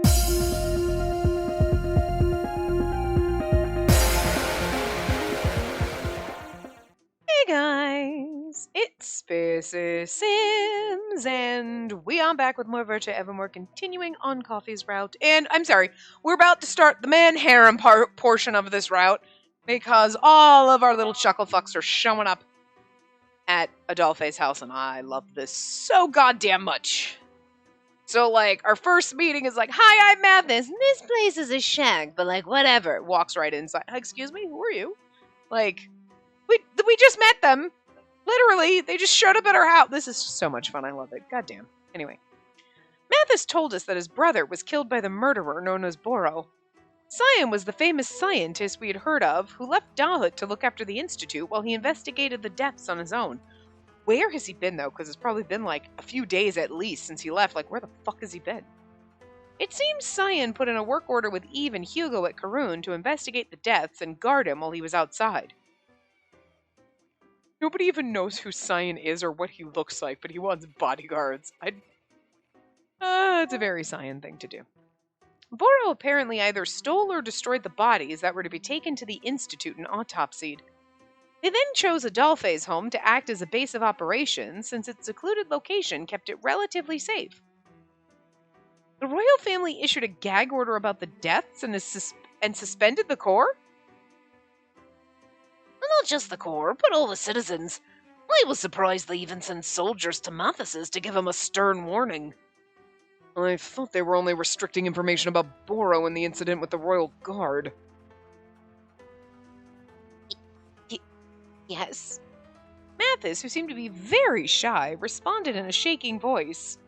Hey guys, it's Spaces Sims, and we are back with more Virche Evermore, continuing on Coffee's route. And I'm sorry, we're about to start the man harem portion of this route because all of our little chuckle fucks are showing up at Adolphe's house, and I love this so goddamn much. So, like, our first meeting is like, "Hi, I'm Mathis, and this place is a shack, but like, whatever." Walks right inside. Excuse me, who are you? Like, we just met them. Literally, they just showed up at our house. This is so much fun. I love it. Goddamn. Anyway, Mathis told us that his brother was killed by the murderer known as Boro. Cyan was the famous scientist we had heard of who left Dahut to look after the Institute while he investigated the deaths on his own. Where has he been, though? Because it's probably been like a few days at least since he left. Like, where the fuck has he been? It seems Cyan put in a work order with Eve and Hugo at Karun to investigate the deaths and guard him while he was outside. Nobody even knows who Cyan is or what he looks like, but he wants bodyguards. It's a very Cyan thing to do. Boro apparently either stole or destroyed the bodies that were to be taken to the Institute and autopsied. They then chose Adolphe's home to act as a base of operations, since its secluded location kept it relatively safe. The royal family issued a gag order about the deaths and suspended the Corps? Not just the Corps, but all the citizens. I was surprised they even sent soldiers to Mathis's to give him a stern warning. I thought they were only restricting information about Boro and the incident with the Royal Guard. Yes. Mathis, who seemed to be very shy, responded in a shaking voice.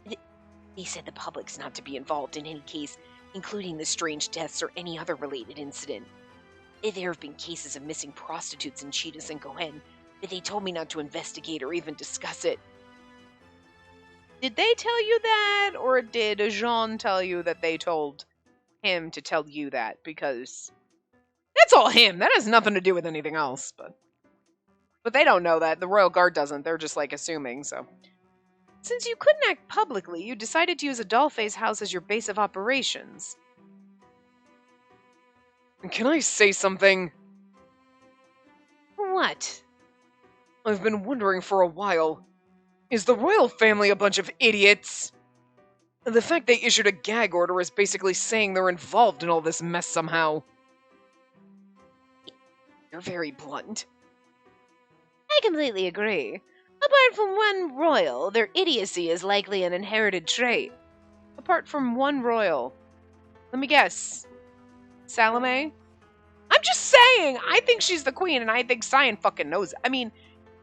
They said the public's not to be involved in any case, including the strange deaths or any other related incident. There have been cases of missing prostitutes in Cheetahs and Cohen, but they told me not to investigate or even discuss it. Did they tell you that, or did Jean tell you that they told him to tell you that? Because that's all him. That has nothing to do with anything else. But they don't know that. The Royal Guard doesn't. They're just, like, assuming, so. Since you couldn't act publicly, you decided to use Adolphe's house as your base of operations. Can I say something? What? I've been wondering for a while. Is the royal family a bunch of idiots? The fact they issued a gag order is basically saying they're involved in all this mess somehow. You're very blunt. I completely agree. Apart from one royal, their idiocy is likely an inherited trait. Apart from one royal. Let me guess. Salome? I'm just saying! I think she's the queen, and I think Cyan fucking knows it. I mean,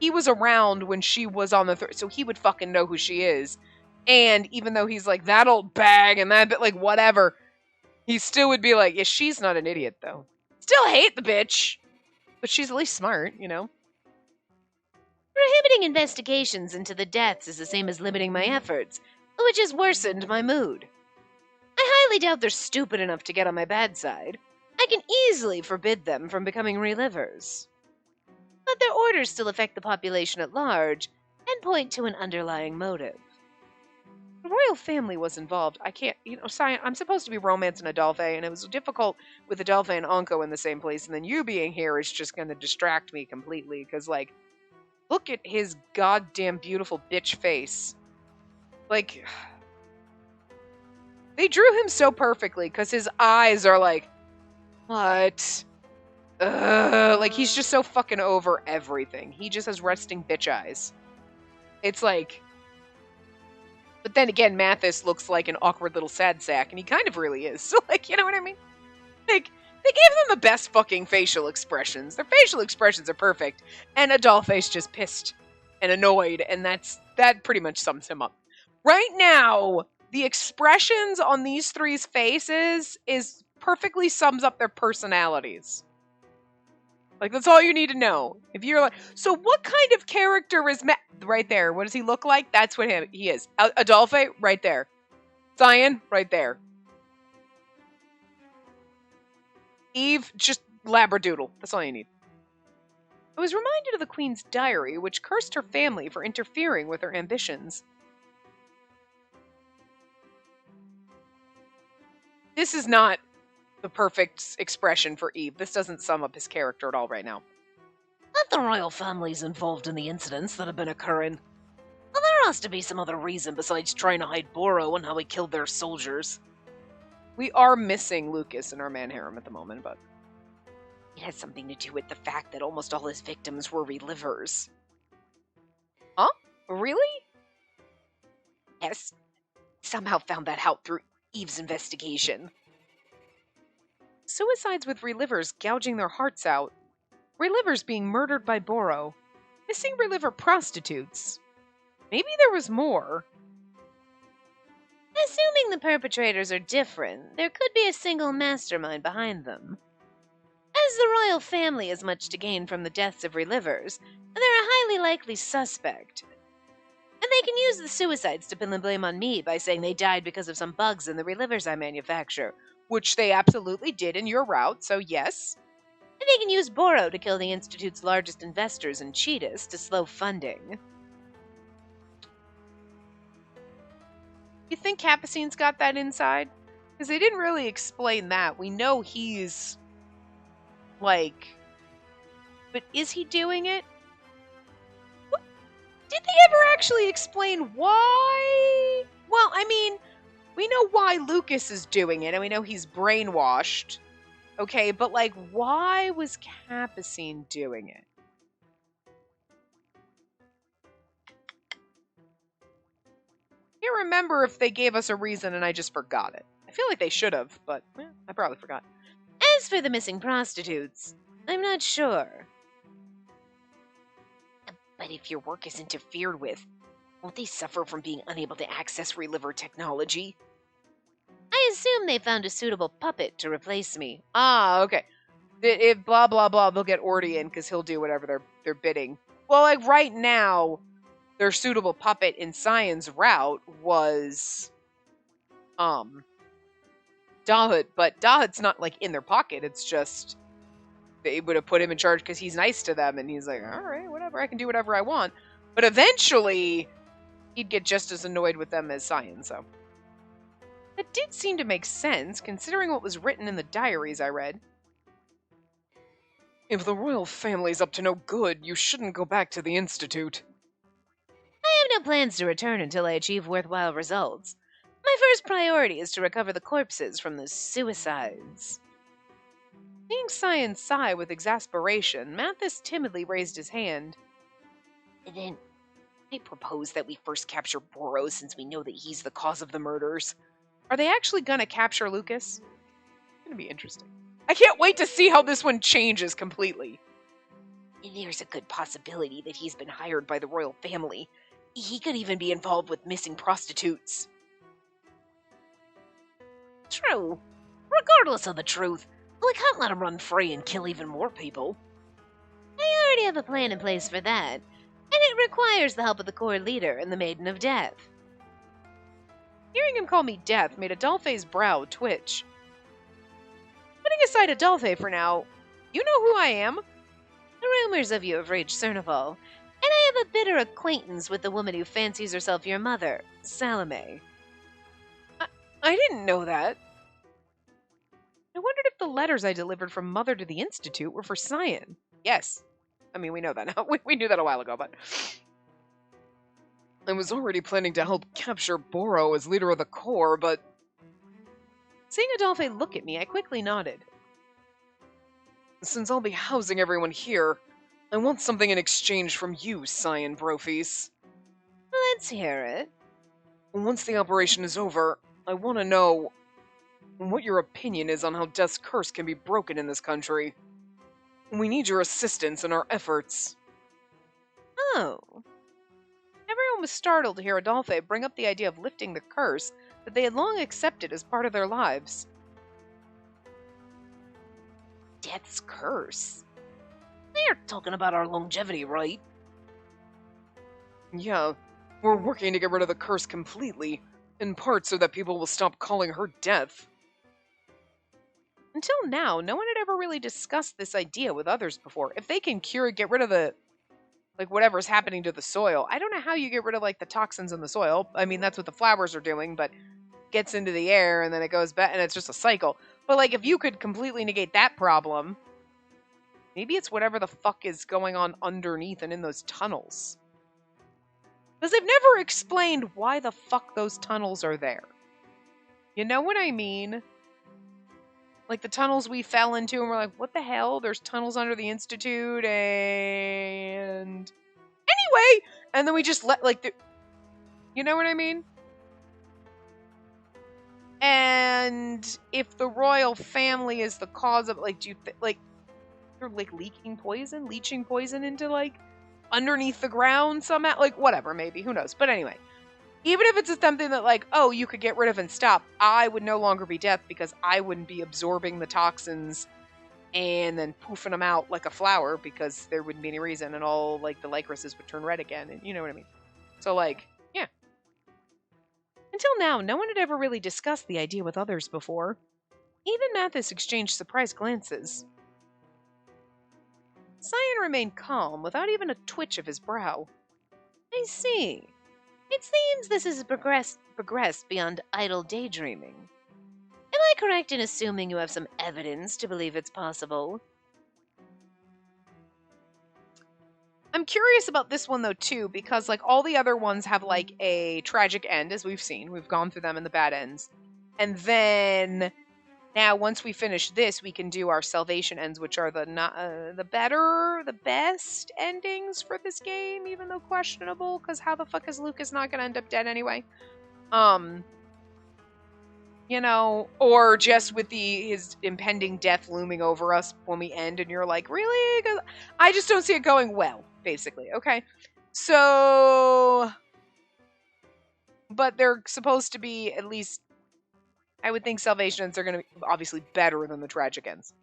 he was around when she was on the throne, so he would fucking know who she is. And even though he's like, that old bag and that bit, like, whatever, he still would be like, yeah, she's not an idiot, though. Still hate the bitch. But she's at least smart, you know? Prohibiting investigations into the deaths is the same as limiting my efforts, which has worsened my mood. I highly doubt they're stupid enough to get on my bad side. I can easily forbid them from becoming relivers. But their orders still affect the population at large and point to an underlying motive. The royal family was involved. I can't, Cyan, I'm supposed to be romancing Adolphe, and it was difficult with Adolphe and Anko in the same place, and then you being here is just going to distract me completely, because, like, look at his goddamn beautiful bitch face. Like, they drew him so perfectly, because his eyes are like, what? Like, he's just so fucking over everything. He just has resting bitch eyes. It's like... But then again, Mathis looks like an awkward little sad sack, and he kind of really is. So, like, you know what I mean? Like, they gave them the best fucking facial expressions. Their facial expressions are perfect. And Adolphe's just pissed and annoyed, and that pretty much sums him up. Right now, the expressions on these three's faces is perfectly sums up their personalities. Like, that's all you need to know. If you're like, so what kind of character is right there? What does he look like? That's what he is. Adolphe, right there. Cyan, right there. Eve, just labradoodle. That's all you need. I was reminded of the Queen's diary, which cursed her family for interfering with her ambitions. this is not the perfect expression for Eve. This doesn't sum up his character at all right now. Not the royal families involved in the incidents that have been occurring. Well, there has to be some other reason besides trying to hide Boro and how he killed their soldiers. We are missing Lucas in our man harem at the moment, but it has something to do with the fact that almost all his victims were relivers. Huh? Really? Yes. Somehow found that out through Eve's investigation. Suicides with relivers gouging their hearts out. Relivers being murdered by Boro. Missing reliver prostitutes. Maybe there was more. Assuming the perpetrators are different, there could be a single mastermind behind them. As the royal family has much to gain from the deaths of relivers, they're a highly likely suspect. And they can use the suicides to pin the blame on me by saying they died because of some bugs in the relivers I manufacture. Which they absolutely did in your route, so yes. And they can use Boro to kill the Institute's largest investors and Cheetahs to slow funding. You think Capucine's got that inside? Because they didn't really explain that. We know he's... like... But is he doing it? What? Did they ever actually explain why? Well, I mean, we know why Lucas is doing it, and we know he's brainwashed. Okay, but like, why was Capucine doing it? I can't remember if they gave us a reason and I just forgot it. I feel like they should have, but I probably forgot. As for the missing prostitutes, I'm not sure. But if your work is interfered with, won't they suffer from being unable to access reliver technology? I assume they found a suitable puppet to replace me. Ah, okay. If blah, blah, blah, they'll get Orty in because he'll do whatever they're bidding. Well, like right now, their suitable puppet in Cyan's route was Dahut, but Dahut's not like in their pocket. It's just they would have put him in charge because he's nice to them and he's like, all right, whatever, I can do whatever I want. But eventually he'd get just as annoyed with them as Cyan, so that did seem to make sense considering what was written in the diaries I read. If the royal family's up to no good, you shouldn't go back to the Institute. I have no plans to return until I achieve worthwhile results. My first priority is to recover the corpses from the suicides. Seeing Cyan sigh with exasperation, Mathis timidly raised his hand. Then, I propose that we first capture Boro since we know that he's the cause of the murders. Are they actually gonna capture Lucas? It's gonna be interesting. I can't wait to see how this one changes completely. There's a good possibility that he's been hired by the royal family. He could even be involved with missing prostitutes. True. Regardless of the truth, we can't let him run free and kill even more people. I already have a plan in place for that, and it requires the help of the core leader and the Maiden of Death. Hearing him call me Death made Adolphe's brow twitch. Putting aside Adolphe for now, you know who I am? The rumors of you have reached Cernival, and I have a bitter acquaintance with the woman who fancies herself your mother, Salome. I didn't know that. I wondered if the letters I delivered from Mother to the Institute were for Cyan. Yes. I mean, we know that now. We knew that a while ago, but... I was already planning to help capture Boro as leader of the Corps, but... Seeing Adolphe look at me, I quickly nodded. Since I'll be housing everyone here, I want something in exchange from you, Cyan Brophies. Let's hear it. Once the operation is over, I want to know what your opinion is on how Death's curse can be broken in this country. We need your assistance in our efforts. Oh. Everyone was startled to hear Adolphe bring up the idea of lifting the curse that they had long accepted as part of their lives. Death's curse? They're talking about our longevity, right? Yeah, we're working to get rid of the curse completely, in part so that people will stop calling her Death. Until now, no one had ever really discussed this idea with others before. If they can get rid of the, like, whatever's happening to the soil. I don't know how you get rid of, like, the toxins in the soil. I mean, that's what the flowers are doing, but gets into the air and then it goes back, and it's just a cycle. But, like, if you could completely negate that problem, maybe it's whatever the fuck is going on underneath and in those tunnels. Because they've never explained why the fuck those tunnels are there. You know what I mean? Like the tunnels we fell into and we're like, what the hell? There's tunnels under the Institute and... Anyway! And then we just let, like, you know what I mean? And if the royal family is the cause of, like, do you, like, they're, like, leaching poison into, like, underneath the ground somehow? Like, whatever, maybe. Who knows? But anyway. Even if it's something that, like, oh, you could get rid of and stop, I would no longer be death because I wouldn't be absorbing the toxins and then poofing them out like a flower because there wouldn't be any reason, and all, like, the lycrases would turn red again, and you know what I mean? So, like, yeah. Until now, no one had ever really discussed the idea with others before. Even Mathis exchanged surprised glances. Cyan remained calm, without even a twitch of his brow. I see. It seems this has progressed beyond idle daydreaming. Am I correct in assuming you have some evidence to believe it's possible? I'm curious about this one, though, too, because, like, all the other ones have, like, a tragic end, as we've seen. We've gone through them in the bad ends. And then, now, once we finish this, we can do our salvation ends, which are the best endings for this game, even though questionable, because how the fuck is Lucas not going to end up dead anyway? You know, or just with his impending death looming over us when we end, and you're like, really? 'Cause I just don't see it going well, basically. Okay, so, but they're supposed to be at least, I would think salvation ends are going to be obviously better than the tragic ends.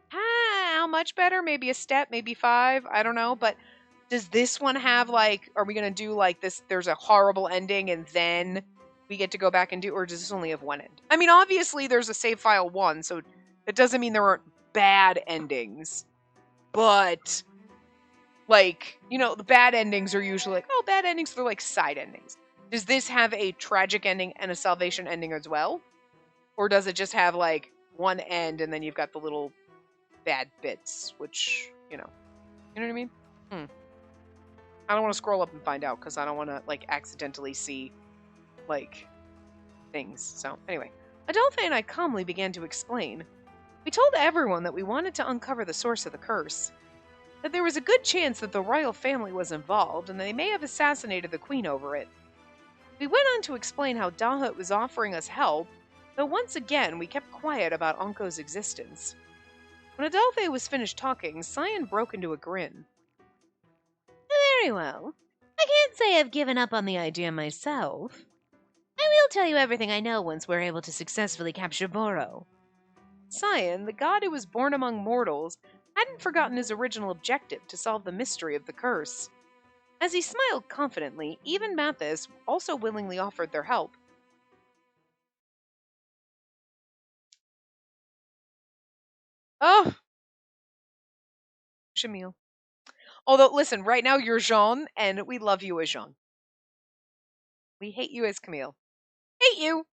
How much better? Maybe a step, maybe 5. I don't know, but does this one have, like, are we going to do, like, this, there's a horrible ending and then we get to go back and do, or does this only have one end? I mean, obviously there's a save file 1, so it doesn't mean there aren't bad endings. But, like, you know, the bad endings are usually like, oh, bad endings, they're like side endings. Does this have a tragic ending and a salvation ending as well? Or does it just have, like, one end and then you've got the little bad bits, which, you know what I mean? I don't want to scroll up and find out because I don't want to, like, accidentally see, like, things. So, anyway. Adolphe and I calmly began to explain. We told everyone that we wanted to uncover the source of the curse, that there was a good chance that the royal family was involved, and they may have assassinated the queen over it. We went on to explain how Dahut was offering us help, though once again we kept quiet about Anko's existence. When Adolphe was finished talking, Cyan broke into a grin. Very well. I can't say I've given up on the idea myself. I will tell you everything I know once we're able to successfully capture Boro. Cyan, the god who was born among mortals, hadn't forgotten his original objective to solve the mystery of the curse. As he smiled confidently, even Mathis also willingly offered their help. Oh, Shamil. Although, listen, right now you're Jean, and we love you as Jean. We hate you as Camille. Hate you!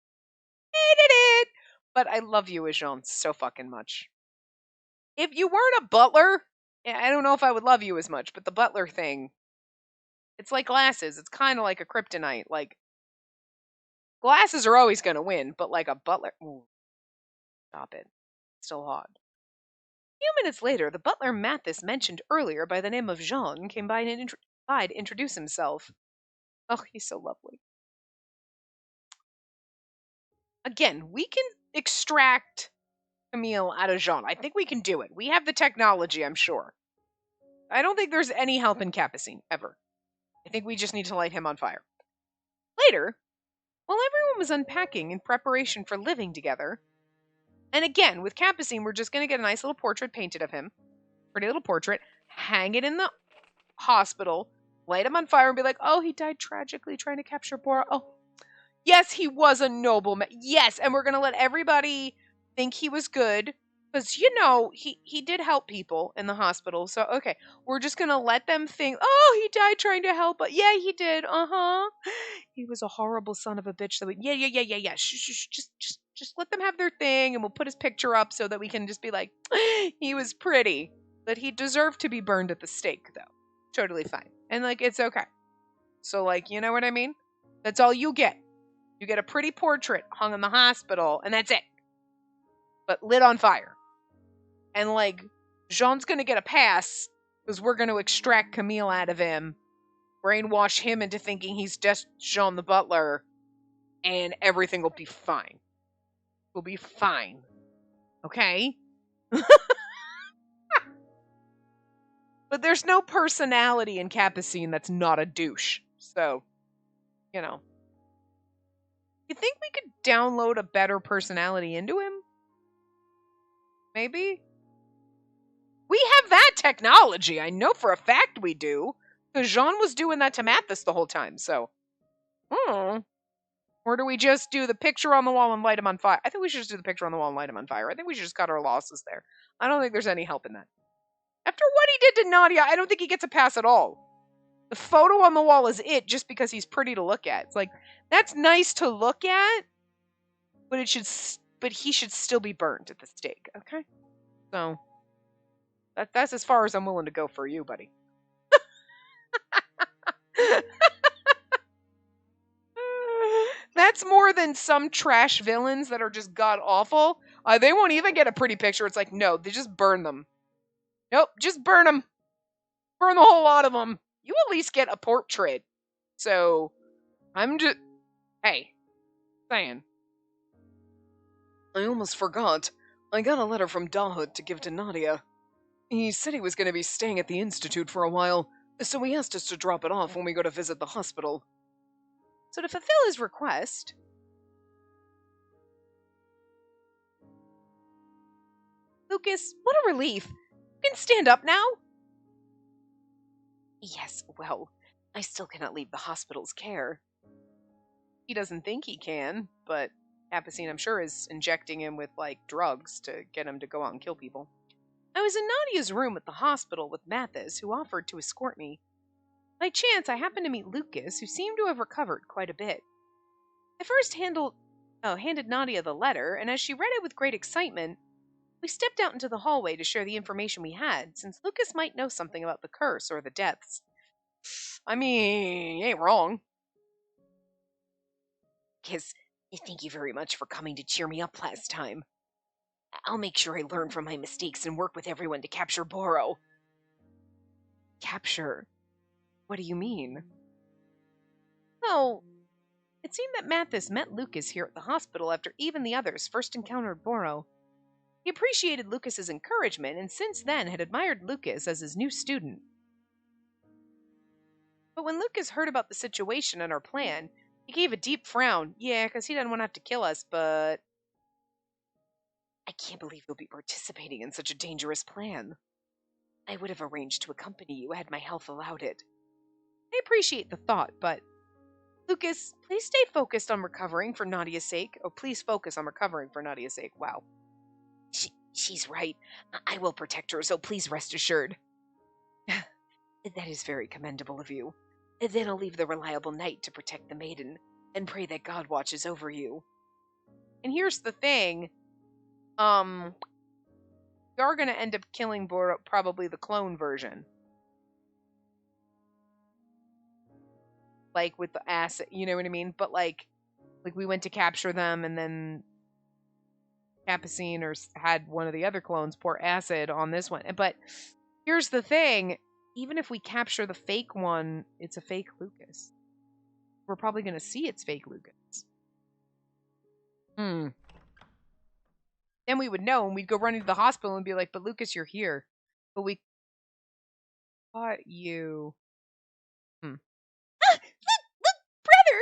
Hated it! But I love you as Jean so fucking much. If you weren't a butler, I don't know if I would love you as much, but the butler thing, it's like glasses. It's kind of like a kryptonite. Like, glasses are always going to win, but like a butler... Ooh, stop it. It's still hot. A few minutes later, the butler Mathis mentioned earlier by the name of Jean came by to introduce himself. Oh, he's so lovely. Again, we can extract Camille out of Jean. I think we can do it. We have the technology, I'm sure. I don't think there's any help in Capucine, ever. I think we just need to light him on fire. Later, while everyone was unpacking in preparation for living together, and again, with Capucine, we're just going to get a nice little portrait painted of him. Pretty little portrait. Hang it in the hospital. Light him on fire and be like, oh, he died tragically trying to capture Bora. Oh, yes, he was a noble man. Yes, and we're going to let everybody think he was good. Because, he did help people in the hospital. So, okay, we're just going to let them think, oh, he died trying to help. But yeah, he did. Uh-huh. He was a horrible son of a bitch. So, yeah. Just let them have their thing. And we'll put his picture up so that we can just be like, he was pretty. But he deserved to be burned at the stake, though. Totally fine. And, like, it's okay. So, like, you know what I mean? That's all you get. You get a pretty portrait hung in the hospital, and that's it. But lit on fire. And, like, Jean's gonna get a pass because we're gonna extract Camille out of him, brainwash him into thinking he's just Jean the butler, and everything will be fine. We'll be fine. Okay? But there's no personality in Capucine that's not a douche. So, you think we could download a better personality into him? Maybe? We have that technology. I know for a fact we do. Because Jean was doing that to Mathis the whole time, so. Or do we just do the picture on the wall and light him on fire? I think we should just do the picture on the wall and light him on fire. I think we should just cut our losses there. I don't think there's any help in that. After what he did to Nadia, I don't think he gets a pass at all. The photo on the wall is it just because he's pretty to look at. It's like, that's nice to look at, but he should still be burned at the stake, okay? So, that's as far as I'm willing to go for you, buddy. That's more than some trash villains that are just god awful. They won't even get a pretty picture. It's like, no, they just burn them. Nope, just burn them. Burn the whole lot of them. You at least get a portrait. So, hey, saying. I almost forgot. I got a letter from Dahut to give to Nadia. He said he was going to be staying at the Institute for a while, so he asked us to drop it off when we go to visit the hospital. So to fulfill his request, Lucas, what a relief. You can stand up now? Yes, well, I still cannot leave the hospital's care. He doesn't think he can, but Capucine, I'm sure, is injecting him with, like, drugs to get him to go out and kill people. I was in Nadia's room at the hospital with Mathis, who offered to escort me. By chance, I happened to meet Lucas, who seemed to have recovered quite a bit. I first handed Nadia the letter, and as she read it with great excitement, we stepped out into the hallway to share the information we had, since Lucas might know something about the curse or the deaths. I mean, you ain't wrong. Kiss, thank you very much for coming to cheer me up last time. I'll make sure I learn from my mistakes and work with everyone to capture Boro. Capture? What do you mean? Well, it seemed that Mathis met Lucas here at the hospital after even the others first encountered Boro. He appreciated Lucas's encouragement and since then had admired Lucas as his new student. But when Lucas heard about the situation and our plan, he gave a deep frown. Yeah, because he doesn't want to have to kill us, but... I can't believe you'll be participating in such a dangerous plan. I would have arranged to accompany you had my health allowed it. I appreciate the thought, but... Lucas, please stay focused on recovering for Nadia's sake. Oh, please focus on recovering for Nadia's sake. Wow. She's right. I will protect her, so please rest assured. That is very commendable of you. Then I'll leave the reliable knight to protect the maiden, and pray that God watches over you. And here's the thing. We are going to end up killing Boro, probably the clone version. Like, with the acid, you know what I mean? But, like we went to capture them, and then Capucine had one of the other clones pour acid on this one. But here's the thing. Even if we capture the fake one, it's a fake Lucas. We're probably going to see it's fake Lucas. Then we would know, and we'd go running to the hospital and be like, but Lucas, you're here. But we caught you. Look, brother!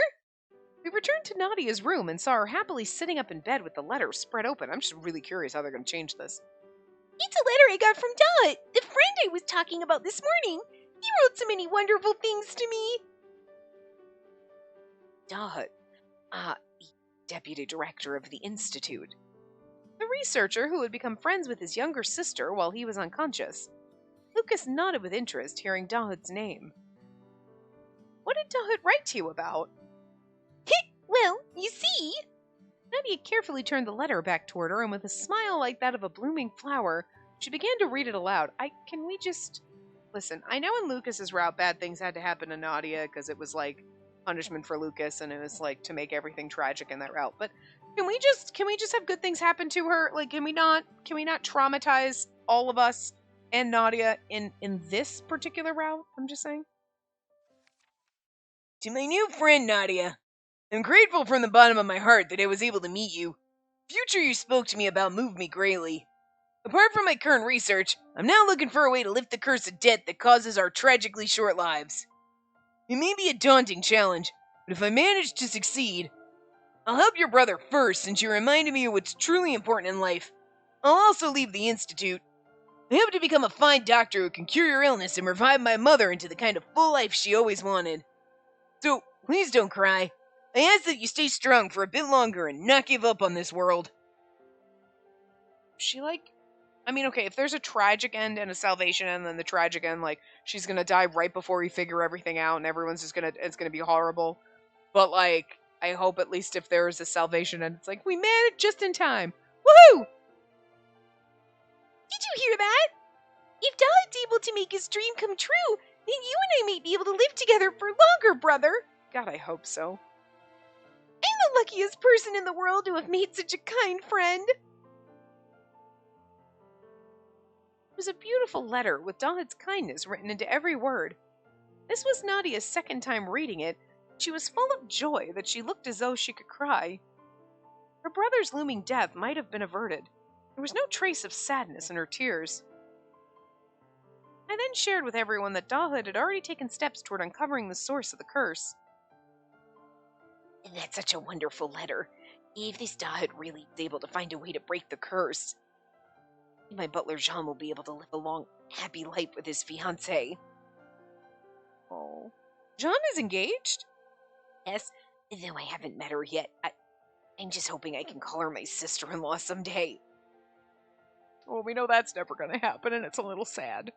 We returned to Nadia's room and saw her happily sitting up in bed with the letter spread open. I'm just really curious how they're going to change this. It's a letter I got from Dot, the friend I was talking about this morning. He wrote so many wonderful things to me. Dot, deputy director of the Institute. The researcher who had become friends with his younger sister while he was unconscious. Lucas nodded with interest, hearing Dahud's name. What did Dahud write to you about? Well, you see... Nadia carefully turned the letter back toward her, and with a smile like that of a blooming flower, she began to read it aloud. Can we just... Listen, I know in Lucas's route bad things had to happen to Nadia because it was like punishment for Lucas and it was like to make everything tragic in that route. But can we just have good things happen to her? Like can we not traumatize all of us and Nadia in this particular route? I'm just saying. To my new friend Nadia, I'm grateful from the bottom of my heart that I was able to meet you. The future you spoke to me about moved me greatly. Apart from my current research, I'm now looking for a way to lift the curse of debt that causes our tragically short lives. It may be a daunting challenge, but if I manage to succeed, I'll help your brother first since you reminded me of what's truly important in life. I'll also leave the Institute. I hope to become a fine doctor who can cure your illness and revive my mother into the kind of full life she always wanted. So, please don't cry. I ask that you stay strong for a bit longer and not give up on this world. Okay, if there's a tragic end and a salvation end, then the tragic end, like, she's gonna die right before you figure everything out and it's gonna be horrible. But, like, I hope at least if there is a salvation end, it's like, we made it just in time. Woohoo! Did you hear that? If Dahud's able to make his dream come true, then you and I may be able to live together for longer, brother. God, I hope so. I'm the luckiest person in the world to have made such a kind friend. It was a beautiful letter with Dahud's kindness written into every word. This was Nadia's second time reading it. She was full of joy that she looked as though she could cry. Her brother's looming death might have been averted. There was no trace of sadness in her tears. I then shared with everyone that Dahud had already taken steps toward uncovering the source of the curse. That's such a wonderful letter. If this Dahud really is able to find a way to break the curse, my butler Jean will be able to live a long, happy life with his fiancée. Oh. Jean is engaged? Yes, though I haven't met her yet. I'm just hoping I can call her my sister-in-law someday. Well, we know that's never going to happen, and it's a little sad.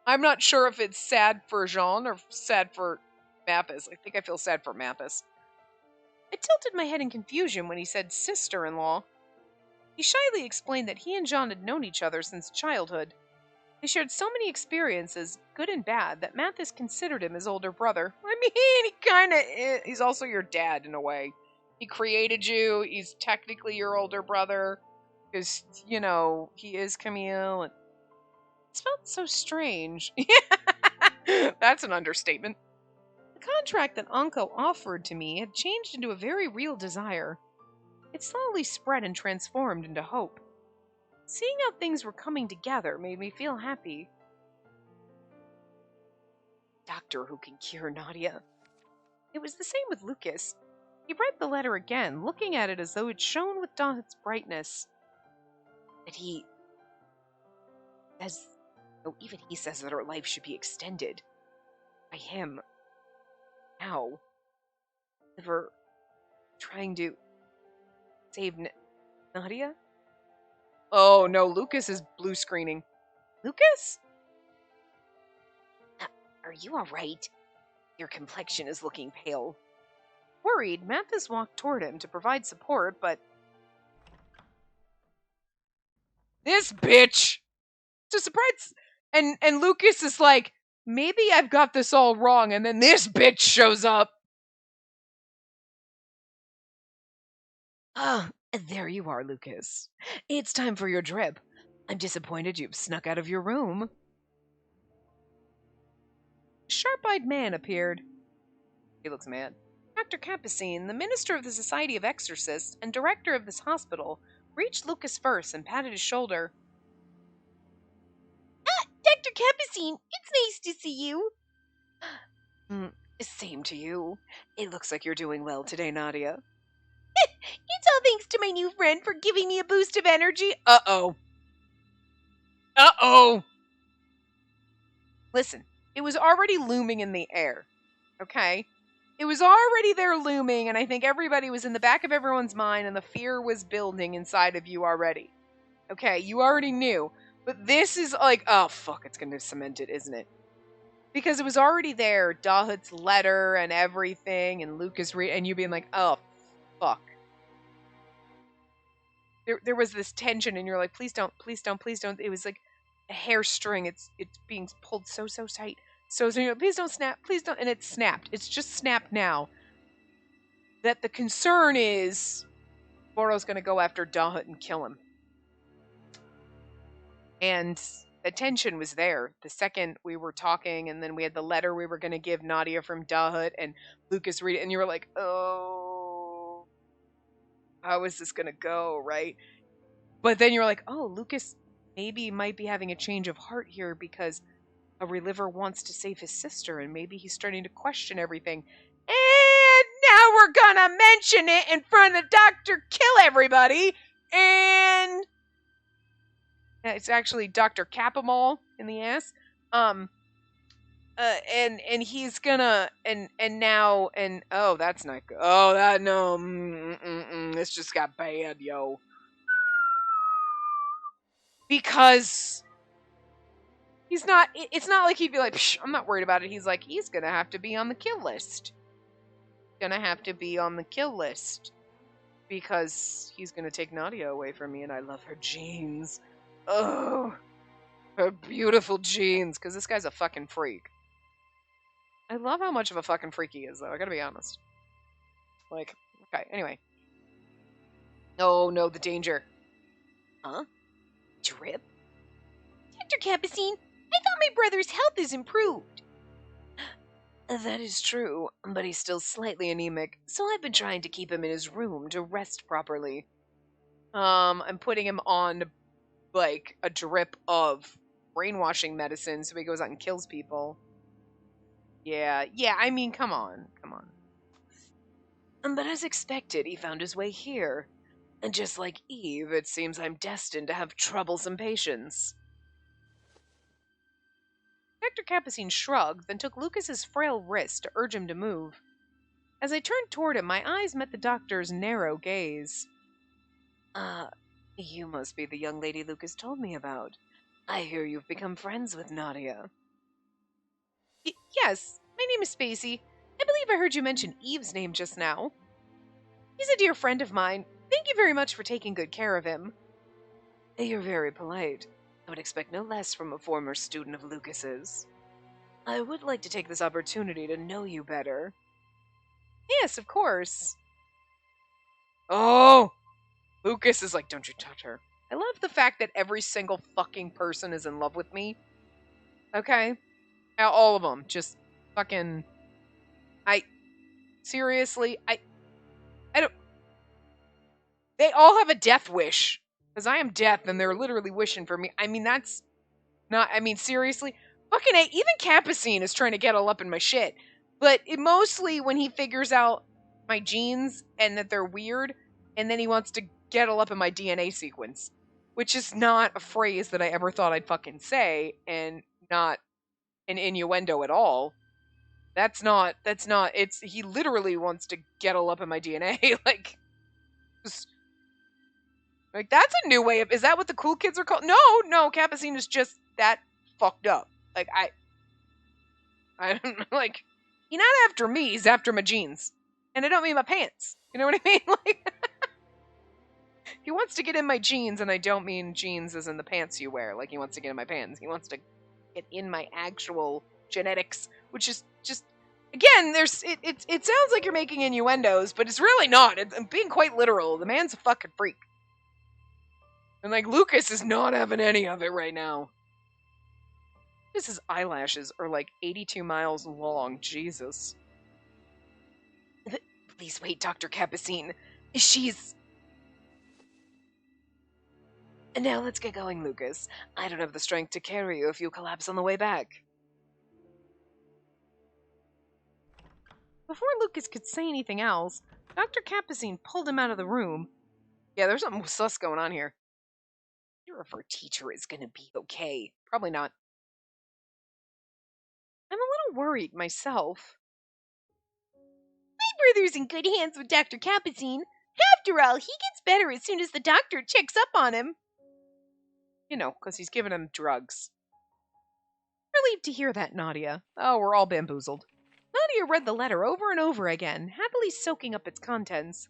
I'm not sure if it's sad for Jean or sad for Mathis. I think I feel sad for Mathis. I tilted my head in confusion when he said sister-in-law. He shyly explained that he and Jean had known each other since childhood. They shared so many experiences, good and bad, that Mathis considered him his older brother. I mean, he kind of is. He's also your dad in a way. He created you. He's technically your older brother. Because, he is Camille. And it felt so strange. That's an understatement. The contract that Anko offered to me had changed into a very real desire. It slowly spread and transformed into hope. Seeing how things were coming together made me feel happy. Doctor who can cure Nadia. It was the same with Lucas. He read the letter again, looking at it as though it shone with Dahud's brightness. But even he says that her life should be extended. By him. How? Ever trying to save Nadia? Oh no, Lucas is blue screening. Lucas? Are you alright? Your complexion is looking pale. Worried, Mathis walked toward him to provide support, but... This bitch! To surprise... And Lucas is like, maybe I've got this all wrong, and then this bitch shows up. Ah, there you are, Lucas. It's time for your drip. I'm disappointed you've snuck out of your room. A sharp-eyed man appeared. He looks mad. Dr. Capucine, the minister of the Society of Exorcists and director of this hospital, reached Lucas first and patted his shoulder. Dr. Capucine, it's nice to see you. Same to you. It looks like you're doing well today, Nadia. It's all thanks to my new friend for giving me a boost of energy. Uh-oh. Uh-oh. Listen, it was already looming in the air, okay? It was already there looming, and I think everybody was in the back of everyone's mind, and the fear was building inside of you already. Okay, you already knew. But this is like, oh, fuck, it's going to cement it, isn't it? Because it was already there, Dahut's letter and everything, and Lucas and you being like, oh, fuck. There was this tension, and you're like, please don't, please don't, please don't. It was like a hair string. It's being pulled so tight. So you're like, please don't snap, please don't. And it snapped. It's just snapped now. That the concern is Boro's going to go after Dahut and kill him. And the tension was there. The second we were talking, and then we had the letter we were going to give Nadia from Dahut, and Lucas read it, and you were like, oh, how is this going to go, right? But then you're like, oh, Lucas maybe might be having a change of heart here because a reliver wants to save his sister, and maybe he's starting to question everything. And now we're gonna mention it in front of Dr. Kill Everybody, and it's actually Dr. Capamol in the ass. And he's gonna and oh, that's not good. Oh, that no, this just got bad, yo. Because he's not. It's not like he'd be like, I'm not worried about it. He's like, he's gonna have to be on the kill list. Gonna have to be on the kill list because he's gonna take Nadia away from me, and I love her jeans. Oh, her beautiful jeans. Because this guy's a fucking freak. I love how much of a fucking freak he is, though. I gotta be honest. Like, okay, anyway. Oh no, the danger. Huh? Drip? Dr. Capucine, I thought my brother's health is improved. That is true, but he's still slightly anemic, so I've been trying to keep him in his room to rest properly. I'm putting him on, like, a drip of brainwashing medicine so he goes out and kills people. Yeah, I mean, come on. But as expected, he found his way here. And just like Eve, it seems I'm destined to have troublesome patients. Dr. Capucine shrugged, then took Lucas's frail wrist to urge him to move. As I turned toward him, my eyes met the doctor's narrow gaze. You must be the young lady Lucas told me about. I hear you've become friends with Nadia. Yes, my name is Spacey. I believe I heard you mention Eve's name just now. He's a dear friend of mine. Thank you very much for taking good care of him. You're very polite. I would expect no less from a former student of Lucas's. I would like to take this opportunity to know you better. Yes, of course. Oh! Lucas is like, don't you touch her. I love the fact that every single fucking person is in love with me. Okay? All of them. Just fucking... Seriously, I don't... They all have a death wish. Because I am death and they're literally wishing for me. I mean, that's not... I mean, seriously? Fucking A, even Capucine is trying to get all up in my shit. But mostly when he figures out my genes and that they're weird, and then he wants to get all up in my DNA sequence. Which is not a phrase that I ever thought I'd fucking say, and not an innuendo at all. That's not, he literally wants to get all up in my DNA. Like, that's a new way of, is that what the cool kids are called? No, Capucine is just that fucked up. Like, I don't know, like, he's not after me, he's after my jeans. And I don't mean my pants. You know what I mean? Like, he wants to get in my jeans, and I don't mean jeans as in the pants you wear. Like, he wants to get in my pants. He wants to get in my actual genetics, which is just, again, it sounds like you're making innuendos, but it's really not. I'm being quite literal. The man's a fucking freak. And, like, Lucas is not having any of it right now. His eyelashes are, like, 82 miles long. Jesus. Please wait, Dr. Capucine. She's... And now let's get going, Lucas. I don't have the strength to carry you if you collapse on the way back. Before Lucas could say anything else, Dr. Capucine pulled him out of the room. Yeah, there's something sus going on here. Your if our teacher is gonna be okay. Probably not. I'm a little worried myself. My brother's in good hands with Dr. Capucine. After all, he gets better as soon as the doctor checks up on him. You know, because he's giving him drugs. Relieved to hear that, Nadia. Oh, we're all bamboozled. Nadia read the letter over and over again, happily soaking up its contents.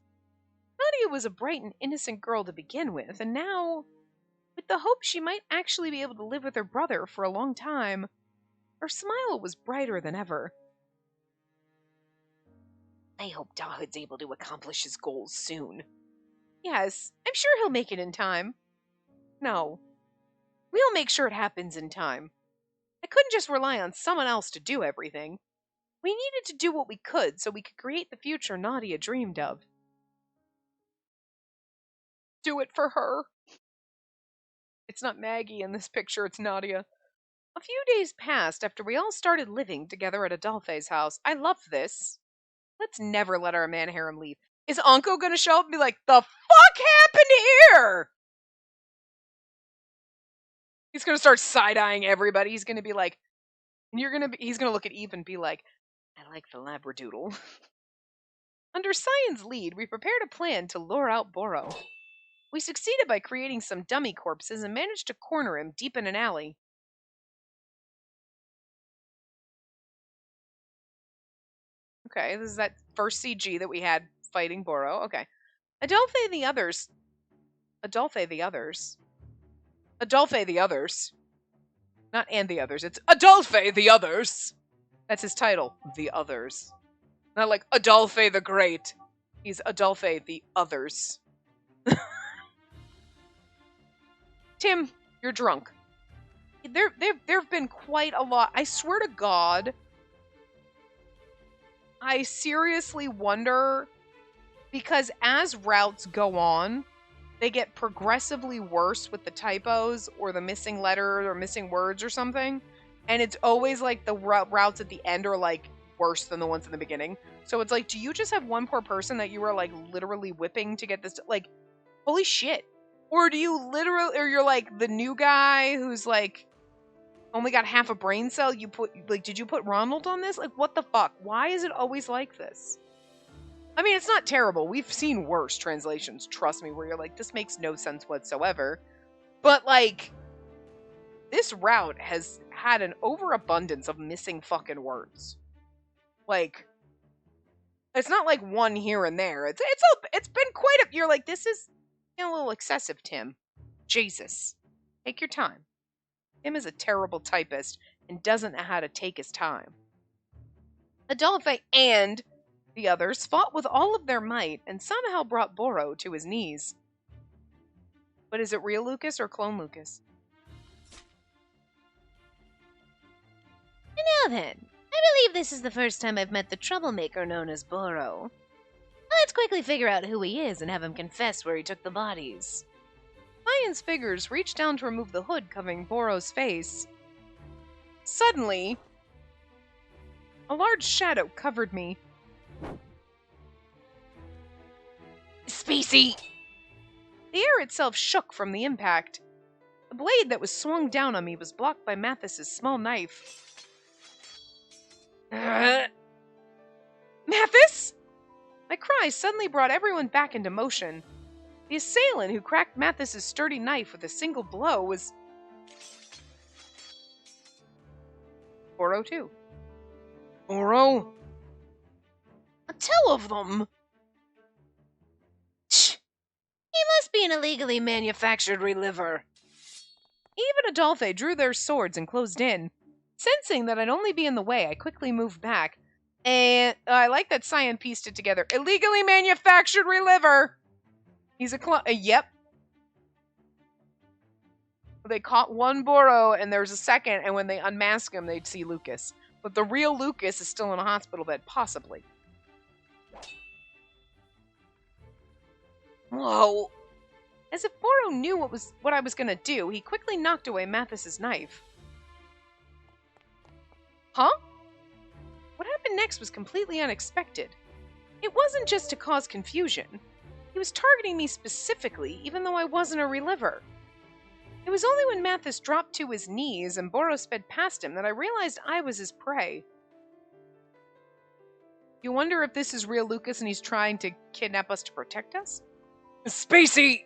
Nadia was a bright and innocent girl to begin with, and now, with the hope she might actually be able to live with her brother for a long time, her smile was brighter than ever. I hope Dahud's able to accomplish his goals soon. Yes, I'm sure he'll make it in time. No, we'll make sure it happens in time. I couldn't just rely on someone else to do everything. We needed to do what we could so we could create the future Nadia dreamed of. Do it for her. It's not Maggie in this picture, it's Nadia. A few days passed after we all started living together at Adolphe's house. I love this. Let's never let our man harem leave. Is Anko gonna show up and be like, the fuck happened here? He's gonna start side-eyeing everybody. He's gonna be like, and he's gonna look at Eve and be like, I like the labradoodle. Under Cyan's lead, we prepared a plan to lure out Boro. We succeeded by creating some dummy corpses and managed to corner him deep in an alley. Okay, this is that first CG that we had fighting Boro. Okay. Adolphe the others. Not and the others. It's Adolphe the others. That's his title. The others. Not like Adolphe the Great. He's Adolphe the others. Tim, you're drunk. There have been quite a lot. I swear to God, I seriously wonder, because as routes go on, they get progressively worse with the typos or the missing letters or missing words or something. And it's always like the routes at the end are like worse than the ones in the beginning. So it's like, do you just have one poor person that you are like literally whipping to get this? Like, holy shit. Or do you literally, or you're like the new guy who's like only got half a brain cell? You put, like, did you put Ronald on this? Like, what the fuck? Why is it always like this? I mean, it's not terrible. We've seen worse translations, trust me, where you're like, this makes no sense whatsoever. But, like, this route has had an overabundance of missing fucking words. Like, it's not like one here and there. It's been quite a... You're like, this is a little excessive, Tim. Jesus. Take your time. Tim is a terrible typist and doesn't know how to take his time. Adolphe and the others fought with all of their might and somehow brought Boro to his knees. But is it real Lucas or clone Lucas? And now then, I believe this is the first time I've met the troublemaker known as Boro. Let's quickly figure out who he is and have him confess where he took the bodies. Cyan's fingers reached down to remove the hood covering Boro's face. Suddenly, a large shadow covered me. Spacey! The air itself shook from the impact. The blade that was swung down on me was blocked by Mathis's small knife. Mathis! My cries suddenly brought everyone back into motion. The assailant who cracked Mathis's sturdy knife with a single blow was... Boro, too. Boro? A tell of them! He must be an illegally manufactured reliver. Eve and Adolphe drew their swords and closed in. Sensing that I'd only be in the way, I quickly moved back. And I like that Cyan pieced it together. Illegally manufactured reliver! He's a clone. Yep. They caught one Boro, and there's a second, and when they unmask him, they'd see Lucas. But the real Lucas is still in a hospital bed, possibly. Whoa. As if Boro knew what I was gonna do, he quickly knocked away Mathis's knife. Huh? What happened next was completely unexpected. It wasn't just to cause confusion. He was targeting me specifically, even though I wasn't a reliver. It was only when Mathis dropped to his knees and Boro sped past him that I realized I was his prey. You wonder if this is real Lucas and he's trying to kidnap us to protect us? Spacey!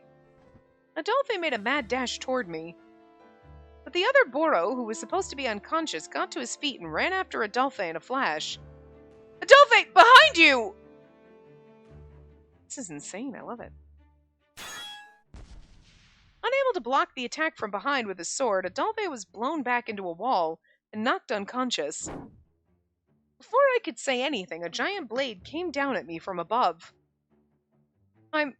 Adolphe made a mad dash toward me. the other Boro, who was supposed to be unconscious, got to his feet and ran after Adolphe in a flash. Adolphe, behind you! This is insane, I love it. Unable to block the attack from behind with his sword, Adolphe was blown back into a wall and knocked unconscious. Before I could say anything, a giant blade came down at me from above. I'm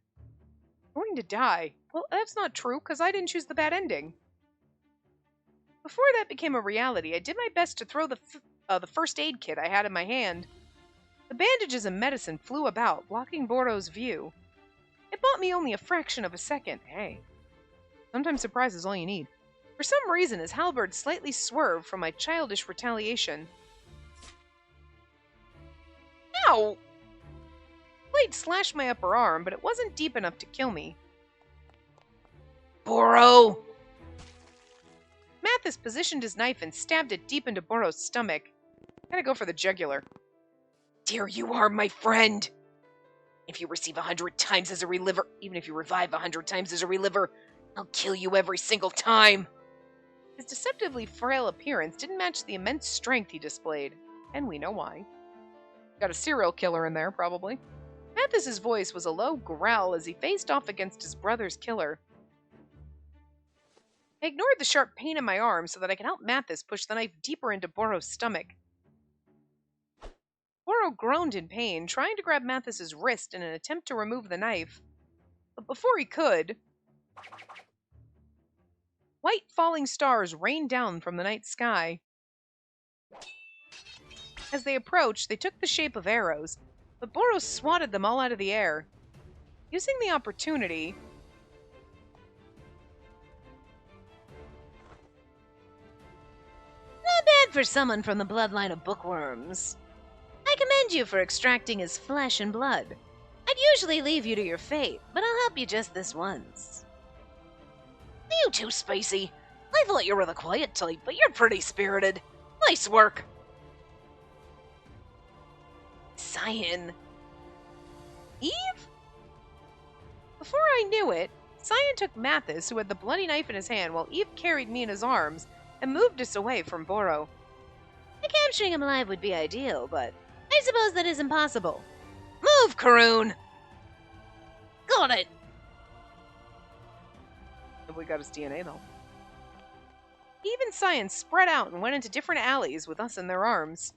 going to die. Well, that's not true, because I didn't choose the bad ending. Before that became a reality, I did my best to throw the first aid kit I had in my hand. The bandages and medicine flew about, blocking Boro's view. It bought me only a fraction of a second. Hey, sometimes surprise is all you need. For some reason, his halberd slightly swerved from my childish retaliation. Ow! The blade slashed my upper arm, but it wasn't deep enough to kill me. Boro! Mathis positioned his knife and stabbed it deep into Boro's stomach. Gotta go for the jugular. Dear, you are my friend! If you receive 100 times as a reliver, even if you revive 100 times as a reliver, I'll kill you every single time! His deceptively frail appearance didn't match the immense strength he displayed, and we know why. Got a serial killer in there, probably. Mathis's voice was a low growl as he faced off against his brother's killer. I ignored the sharp pain in my arm so that I could help Mathis push the knife deeper into Boro's stomach. Boro groaned in pain, trying to grab Mathis's wrist in an attempt to remove the knife. But before he could, white falling stars rained down from the night sky. As they approached, they took the shape of arrows, but Boro swatted them all out of the air. Using the opportunity, Not bad for someone from the bloodline of bookworms. I commend you for extracting his flesh and blood. I'd usually leave you to your fate, but I'll help you just this once. You too, Spacey. I thought you were the quiet type, but you're pretty spirited. Nice work. Cyan. Eve? Before I knew it, Cyan took Mathis, who had the bloody knife in his hand, while Eve carried me in his arms and moved us away from Boro. Capturing him alive would be ideal, but I suppose that is impossible. Move, Karoon! Got it! We got his DNA, though. Eve and Cyan spread out and went into different alleys with us in their arms.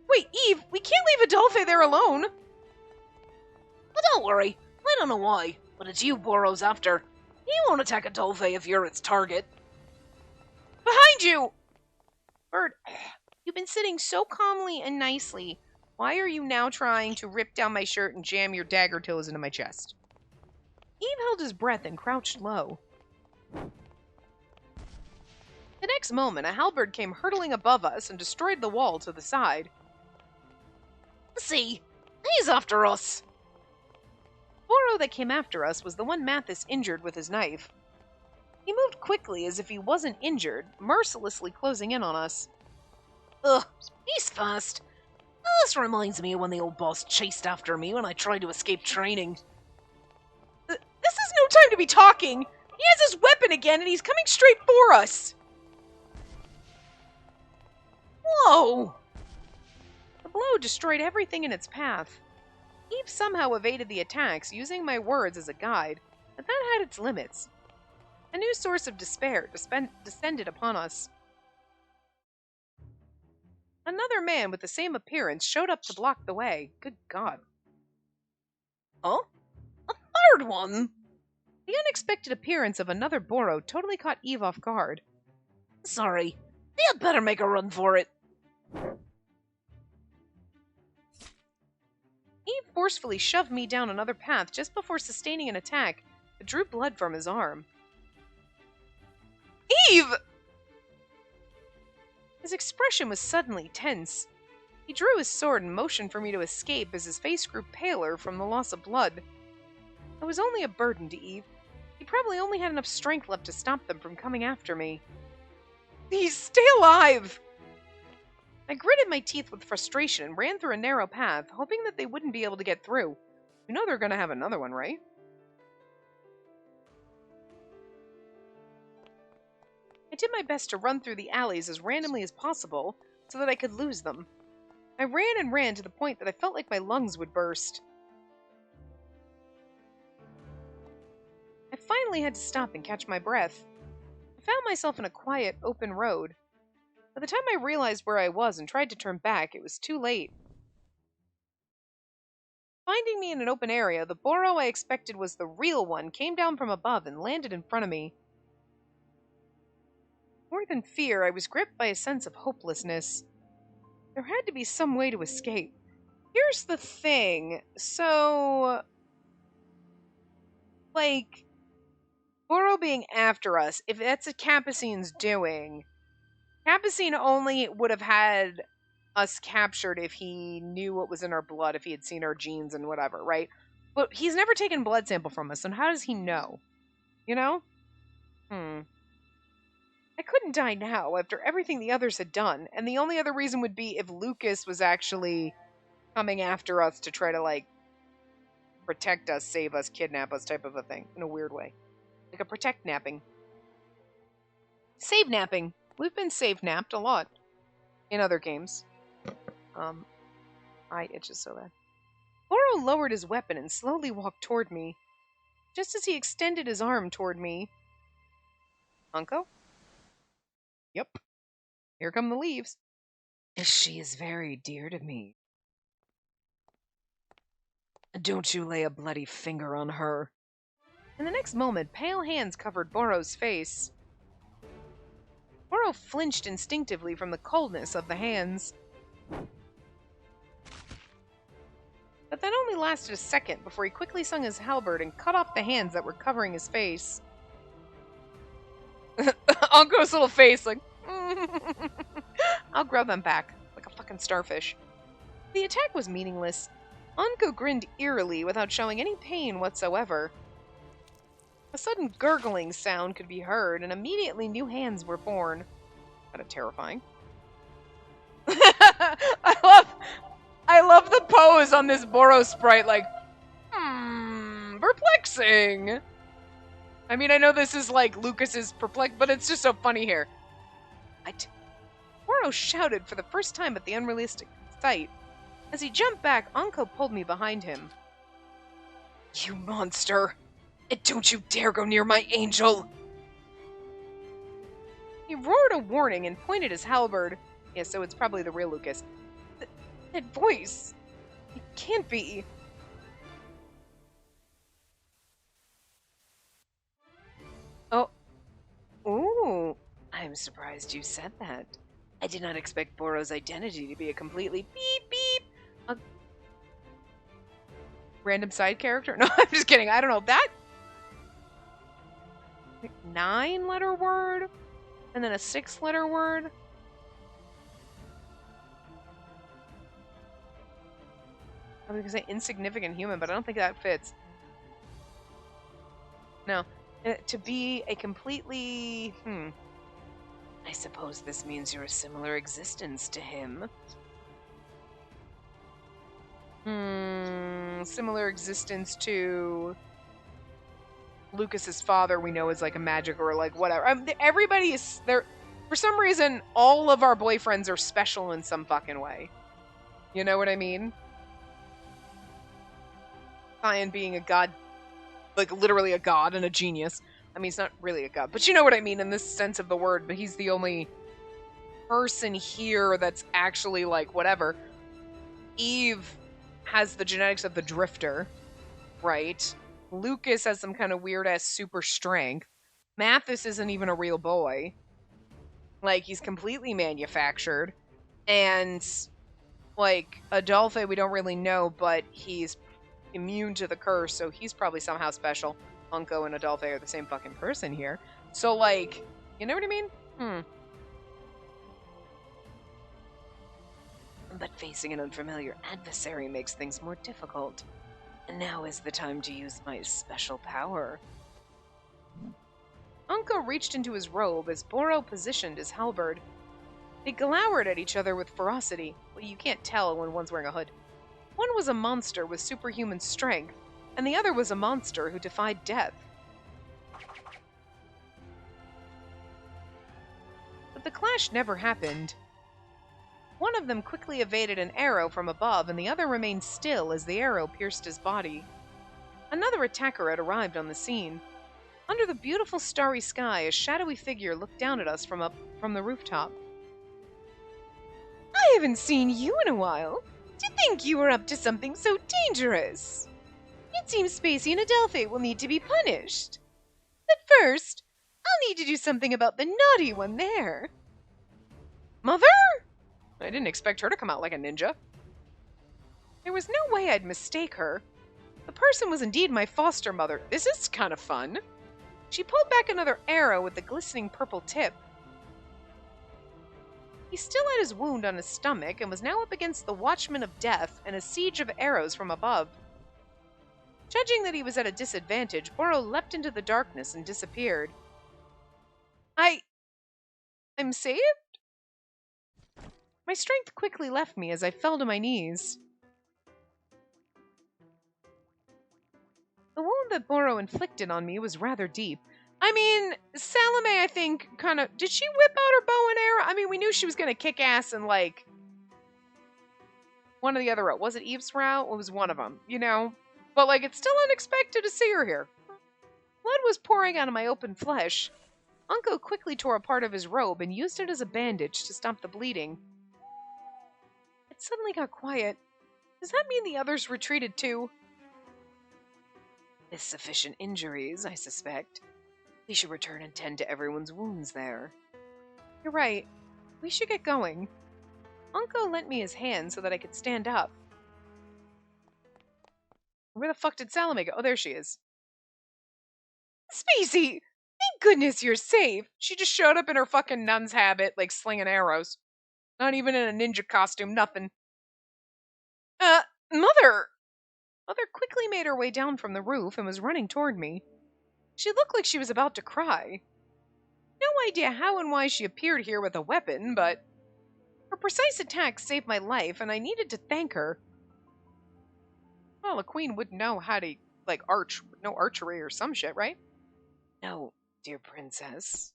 Wait, Eve, we can't leave Adolphe there alone! Well, don't worry. I don't know why, but it's you Boro's after. He won't attack Adolphe if you're its target. Behind you! Bird, you've been sitting so calmly and nicely. Why are you now trying to rip down my shirt and jam your dagger toes into my chest? Eve held his breath and crouched low. The next moment, a halberd came hurtling above us and destroyed the wall to the side. See, he's after us. Boro that came after us was the one Mathis injured with his knife. He moved quickly as if he wasn't injured, mercilessly closing in on us. Ugh, he's fast. This reminds me of when the old boss chased after me when I tried to escape training. This is no time to be talking! He has his weapon again and he's coming straight for us! Whoa! The blow destroyed everything in its path. Eve somehow evaded the attacks, using my words as a guide, but that had its limits. A new source of despair descended upon us. Another man with the same appearance showed up to block the way. Good God. Huh? A third one? The unexpected appearance of another Boro totally caught Eve off guard. Sorry. You'd better make a run for it. Eve forcefully shoved me down another path just before sustaining an attack that drew blood from his arm. Eve! His expression was suddenly tense. He drew his sword and motioned for me to escape as his face grew paler from the loss of blood. I was only a burden to Eve. He probably only had enough strength left to stop them from coming after me. Please, stay alive! I gritted my teeth with frustration and ran through a narrow path, hoping that they wouldn't be able to get through. You know they're gonna have another one, right? I did my best to run through the alleys as randomly as possible so that I could lose them. I ran and ran to the point that I felt like my lungs would burst. I finally had to stop and catch my breath. I found myself in a quiet, open road. By the time I realized where I was and tried to turn back, it was too late. Finding me in an open area, the burrow I expected was the real one came down from above and landed in front of me. More than fear, I was gripped by a sense of hopelessness. There had to be some way to escape. Here's the thing. So, like, burrow being after us, if that's what Capucine's doing, Capucine only would have had us captured if he knew what was in our blood, if he had seen our genes and whatever, right? But he's never taken a blood sample from us, and how does he know? You know? I couldn't die now after everything the others had done, and the only other reason would be if Lucas was actually coming after us to try to, like, protect us, save us, kidnap us type of a thing, in a weird way. Like a protect napping. Save napping. We've been save napped a lot in other games. Eye itches so bad. Boro lowered his weapon and slowly walked toward me. Just as he extended his arm toward me... Uncle? Yep. Here come the leaves. She is very dear to me. Don't you lay a bloody finger on her. In the next moment, pale hands covered Boro's face. Boro flinched instinctively from the coldness of the hands. But that only lasted a second before he quickly swung his halberd and cut off the hands that were covering his face. Anko's little face, like, I'll grow them back, like a fucking starfish. The attack was meaningless. Anko grinned eerily without showing any pain whatsoever. A sudden gurgling sound could be heard, and immediately new hands were born. Kind of terrifying. I love the pose on this Boro sprite, like, perplexing. I mean, I know this is like Lucas's perplex, but it's just so funny here. Boro shouted for the first time at the unrealistic sight. As he jumped back, Anko pulled me behind him. You monster! And don't you dare go near my angel! He roared a warning and pointed his halberd. Yeah, so it's probably the real Lucas. That voice! It can't be. Oh. Ooh. I'm surprised you said that. I did not expect Boro's identity to be a completely beep beep. Random side character? No, I'm just kidding. I don't know. That 9-letter word? And then a 6-letter word? I was going to say insignificant human, but I don't think that fits. No. To be a completely... I suppose this means you're a similar existence to him. Similar existence to... Lucas's father, we know, is like a magic or like whatever. Everybody is there. For some reason, all of our boyfriends are special in some fucking way. You know what I mean? Cyan being a god, like literally a god and a genius. I mean, he's not really a god, but you know what I mean in this sense of the word. But he's the only person here that's actually like whatever. Eve has the genetics of the drifter, right? Lucas has some kind of weird-ass super strength. Mathis isn't even a real boy. Like, he's completely manufactured. And, like, Adolphe we don't really know, but he's immune to the curse, so he's probably somehow special. Unko and Adolphe are the same fucking person here. So, like, you know what I mean? But facing an unfamiliar adversary makes things more difficult. And now is the time to use my special power. Unko reached into his robe as Boro positioned his halberd. They glowered at each other with ferocity. Well, you can't tell when one's wearing a hood. One was a monster with superhuman strength, and the other was a monster who defied death. but the clash never happened. One of them quickly evaded an arrow from above, and the other remained still as the arrow pierced his body. Another attacker had arrived on the scene. Under the beautiful starry sky, a shadowy figure looked down at us from the rooftop. I haven't seen you in a while. To think you were up to something so dangerous. It seems Spacey and Adelphi will need to be punished. But first, I'll need to do something about the naughty one there. Mother? I didn't expect her to come out like a ninja. There was no way I'd mistake her. The person was indeed my foster mother. This is kind of fun. She pulled back another arrow with the glistening purple tip. He still had his wound on his stomach and was now up against the Watchman of Death and a siege of arrows from above. Judging that he was at a disadvantage, Boro leapt into the darkness and disappeared. I'm saved? My strength quickly left me as I fell to my knees. The wound that Boro inflicted on me was rather deep. I mean, Salome, I think, did she whip out her bow and arrow? I mean, we knew she was going to kick ass and, like, one of the other route. Was it Eve's route? It was one of them, you know? But, like, it's still unexpected to see her here. Blood was pouring out of my open flesh. Unko quickly tore a part of his robe and used it as a bandage to stop the bleeding. It suddenly got quiet. Does that mean the others retreated too? With sufficient injuries, I suspect. We should return and tend to everyone's wounds there. You're right. We should get going. Unko lent me his hand so that I could stand up. Where the fuck did Salome go? Oh, there she is. Spacey! Thank goodness you're safe! She just showed up in her fucking nun's habit, like slinging arrows. Not even in a ninja costume, nothing. Mother! Mother quickly made her way down from the roof and was running toward me. She looked like she was about to cry. No idea how and why she appeared here with a weapon, but her precise attack saved my life, and I needed to thank her. Well, a queen wouldn't know how to, like, no archery or some shit, right? No, dear princess.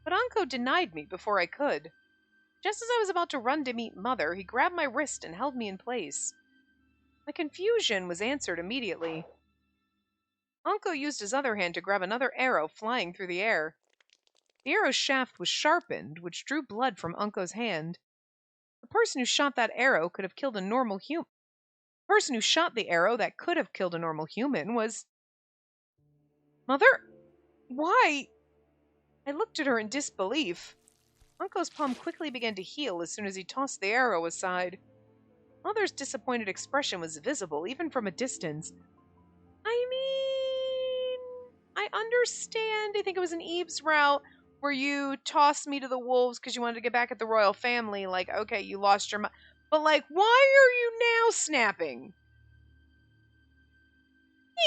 But Anko denied me before I could. Just as I was about to run to meet Mother, he grabbed my wrist and held me in place. My confusion was answered immediately. Anko used his other hand to grab another arrow flying through the air. The arrow's shaft was sharpened, which drew blood from Anko's hand. The person who shot that arrow could have killed a normal human. The person who shot the arrow that could have killed a normal human was... Mother? Why? I looked at her in disbelief. Anko's palm quickly began to heal as soon as he tossed the arrow aside. Mother's disappointed expression was visible, even from a distance. I mean, I understand. I think it was an Eve's route where you tossed me to the wolves because you wanted to get back at the royal family. Like, okay, you lost your mind. But, like, why are you now snapping?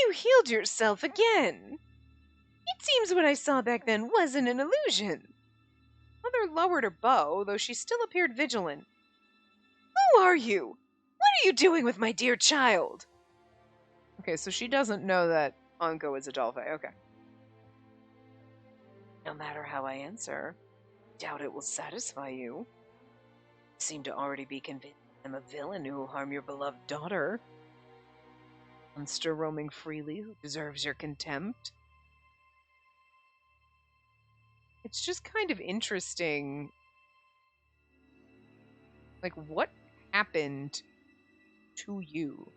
You healed yourself again. It seems what I saw back then wasn't an illusion. Mother lowered her bow, though she still appeared vigilant. Who are you? What are you doing with my dear child? Okay, so she doesn't know that Anko is Adolphe. Okay. No matter how I answer, doubt it will satisfy you. You seem to already be convinced I'm a villain who will harm your beloved daughter. Monster roaming freely who deserves your contempt. It's just kind of interesting. Like, what happened to you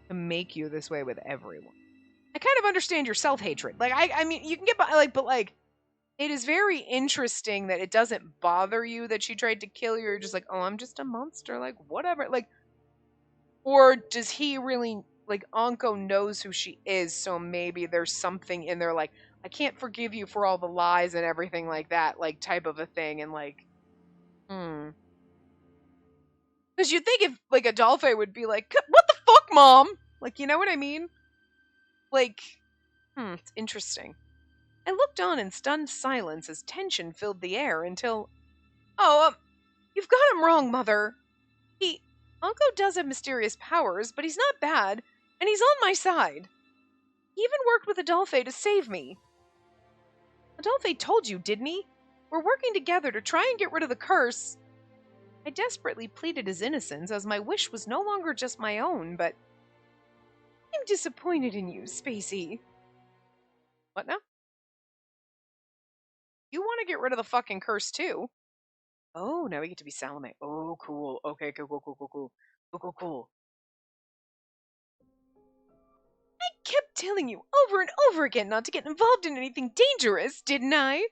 to make you this way with everyone? I kind of understand your self-hatred. Like, I mean, you can get by, like, but, like, it is very interesting that it doesn't bother you that she tried to kill you. You're just like, oh, I'm just a monster. Like, whatever. Like, or does he really, like, Anko knows who she is, so maybe there's something in there, like, I can't forgive you for all the lies and everything like that, like, type of a thing, and, like, Because you'd think if, like, Adolphe would be like, what the fuck, Mom? Like, you know what I mean? Like, it's interesting. I looked on in stunned silence as tension filled the air until... you've got him wrong, Mother. Anko does have mysterious powers, but he's not bad, and he's on my side. He even worked with Adolphe to save me. Adolphe told you, didn't he? We're working together to try and get rid of the curse. I desperately pleaded his innocence, as my wish was no longer just my own, but I'm disappointed in you, Spacey. What now? You want to get rid of the fucking curse, too? Oh, now we get to be Salome. Oh, cool. Okay, cool, cool, cool, cool, cool. Cool, cool, cool. I kept telling you over and over again not to get involved in anything dangerous, didn't I?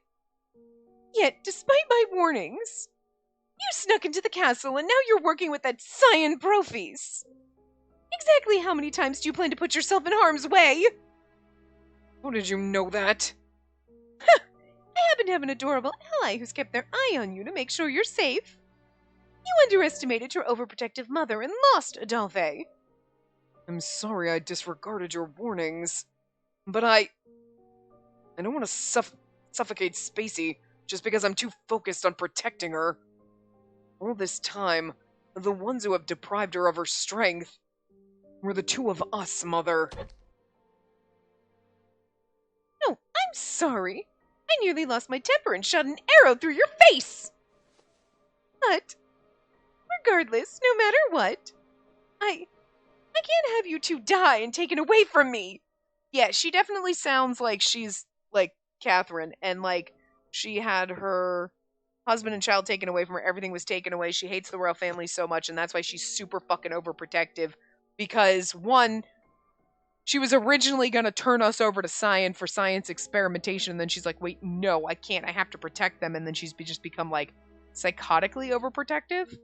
Yet, despite my warnings, you snuck into the castle and now you're working with that Cyan Profis. Exactly how many times do you plan to put yourself in harm's way? How did you know that? I happen to have an adorable ally who's kept their eye on you to make sure you're safe. You underestimated your overprotective mother and lost Adolphe. I'm sorry I disregarded your warnings, but I don't want to suffocate Spacey just because I'm too focused on protecting her. All this time, the ones who have deprived her of her strength were the two of us, Mother. No, I'm sorry. I nearly lost my temper and shot an arrow through your face! But, regardless, no matter what, I can't have you two die and taken away from me! Yeah, she definitely sounds like she's, like, Catherine, and, like, she had her husband and child taken away from her, everything was taken away, she hates the royal family so much, and that's why she's super fucking overprotective, because, one, she was originally going to turn us over to Cyan for science experimentation, and then she's like, wait, no, I can't, I have to protect them, and then she's just become, like, psychotically overprotective?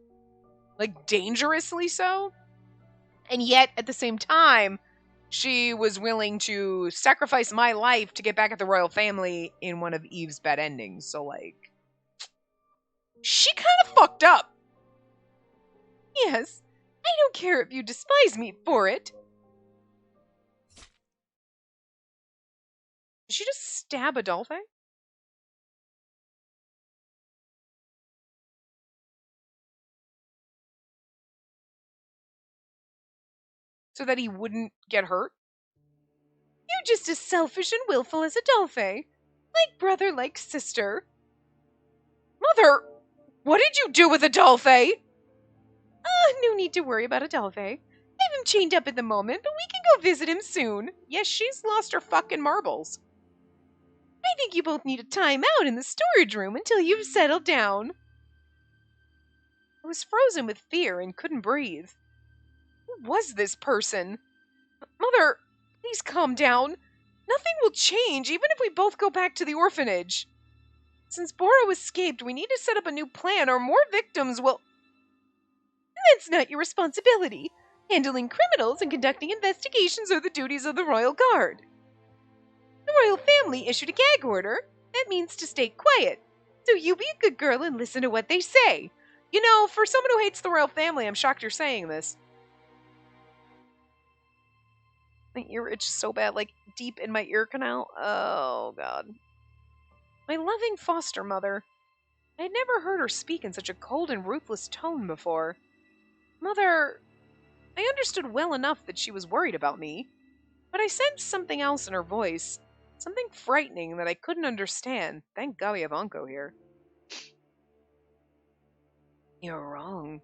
Like, dangerously so? And yet, at the same time, she was willing to sacrifice my life to get back at the royal family in one of Eve's bad endings, so, like, she kind of fucked up. Yes, I don't care if you despise me for it. Did she just stab Adolphe? So that he wouldn't get hurt? You're just as selfish and willful as Adolphe. Like brother, like sister. Mother, what did you do with Adolphe? No need to worry about Adolphe. I have him chained up at the moment, but we can go visit him soon. Yes, she's lost her fucking marbles. I think you both need a time out in the storage room until you've settled down. I was frozen with fear and couldn't breathe. Who was this person? Mother, please calm down. Nothing will change, even if we both go back to the orphanage. Since Boro escaped, we need to set up a new plan or more victims will... That's not your responsibility. Handling criminals and conducting investigations are the duties of the Royal Guard. The Royal Family issued a gag order. That means to stay quiet. So you be a good girl and listen to what they say. You know, for someone who hates the Royal Family, I'm shocked you're saying this. My ear itches so bad, like deep in my ear canal. Oh, God. My loving foster mother. I had never heard her speak in such a cold and ruthless tone before. Mother, I understood well enough that she was worried about me, but I sensed something else in her voice, something frightening that I couldn't understand. Thank God we have Anko here. You're wrong.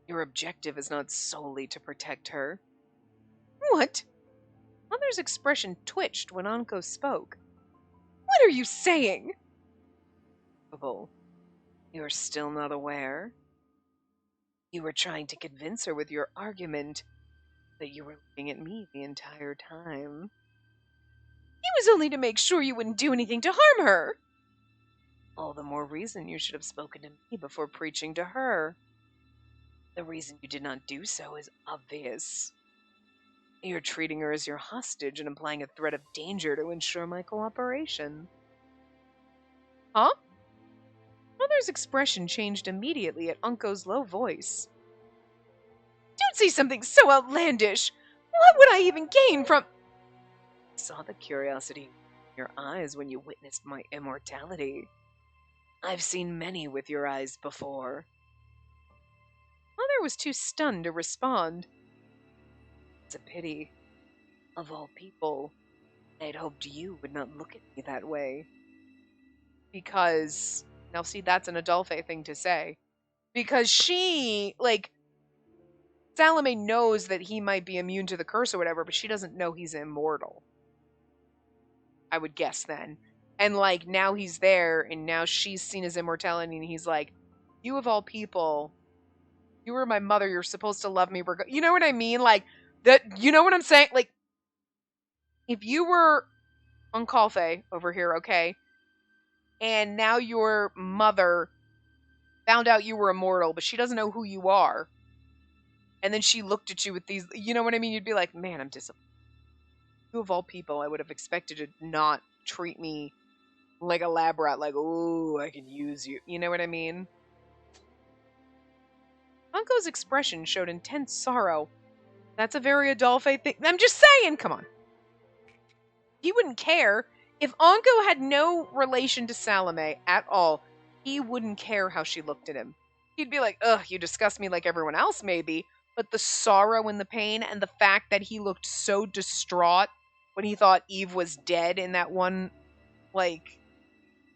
Your objective is not solely to protect her. What? Mother's expression twitched when Anko spoke. What are you saying? You're still not aware? You were trying to convince her with your argument that you were looking at me the entire time. It was only to make sure you wouldn't do anything to harm her. All the more reason you should have spoken to me before preaching to her. The reason you did not do so is obvious. You're treating her as your hostage and implying a threat of danger to ensure my cooperation. Huh? Mother's expression changed immediately at Unko's low voice. Don't say something so outlandish! What would I even gain from... I saw the curiosity in your eyes when you witnessed my immortality. I've seen many with your eyes before. Mother was too stunned to respond. It's a pity. Of all people, I had hoped you would not look at me that way. Because Now, see, that's an Adolphe thing to say. Because she, like, Salome knows that he might be immune to the curse or whatever, but she doesn't know he's immortal. I would guess then. And, like, now he's there, and now she's seen his immortality, and he's like, you of all people, you were my mother, you're supposed to love me. You know what I mean? Like, that, you know what I'm saying? Like, if you were Uncalfe over here, okay, and now your mother found out you were immortal, but she doesn't know who you are, and then she looked at you with these, you know what I mean? You'd be like, man, I'm disappointed. You of all people, I would have expected to not treat me like a lab rat, like, ooh, I can use you. You know what I mean? Unco's expression showed intense sorrow. That's a very Adolphe thing. I'm just saying, come on. He wouldn't care. If Anko had no relation to Salome at all, he wouldn't care how she looked at him. He'd be like, ugh, you disgust me like everyone else, maybe. But the sorrow and the pain and the fact that he looked so distraught when he thought Eve was dead in that one, like,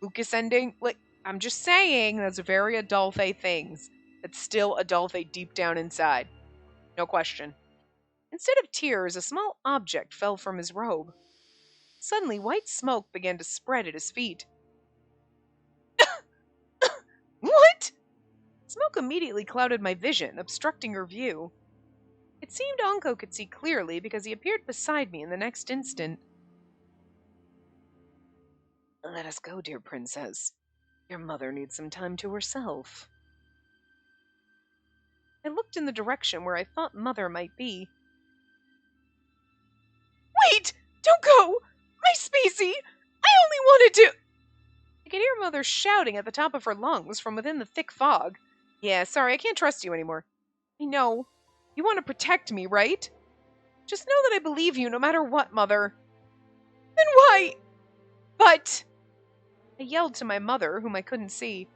Lucas ending. Like, I'm just saying, that's very Adolphe things. That's still Adolphe deep down inside. No question. Instead of tears, a small object fell from his robe. Suddenly, white smoke began to spread at his feet. What? Smoke immediately clouded my vision, obstructing her view. It seemed Anko could see clearly because he appeared beside me in the next instant. Let us go, dear princess. Your mother needs some time to herself. I looked in the direction where I thought Mother might be. Wait! Don't go! My Spacey! I only wanted to... I could hear Mother shouting at the top of her lungs from within the thick fog. Yeah, sorry, I can't trust you anymore. I know. You want to protect me, right? Just know that I believe you no matter what, Mother. Then why? But... I yelled to my mother, whom I couldn't see.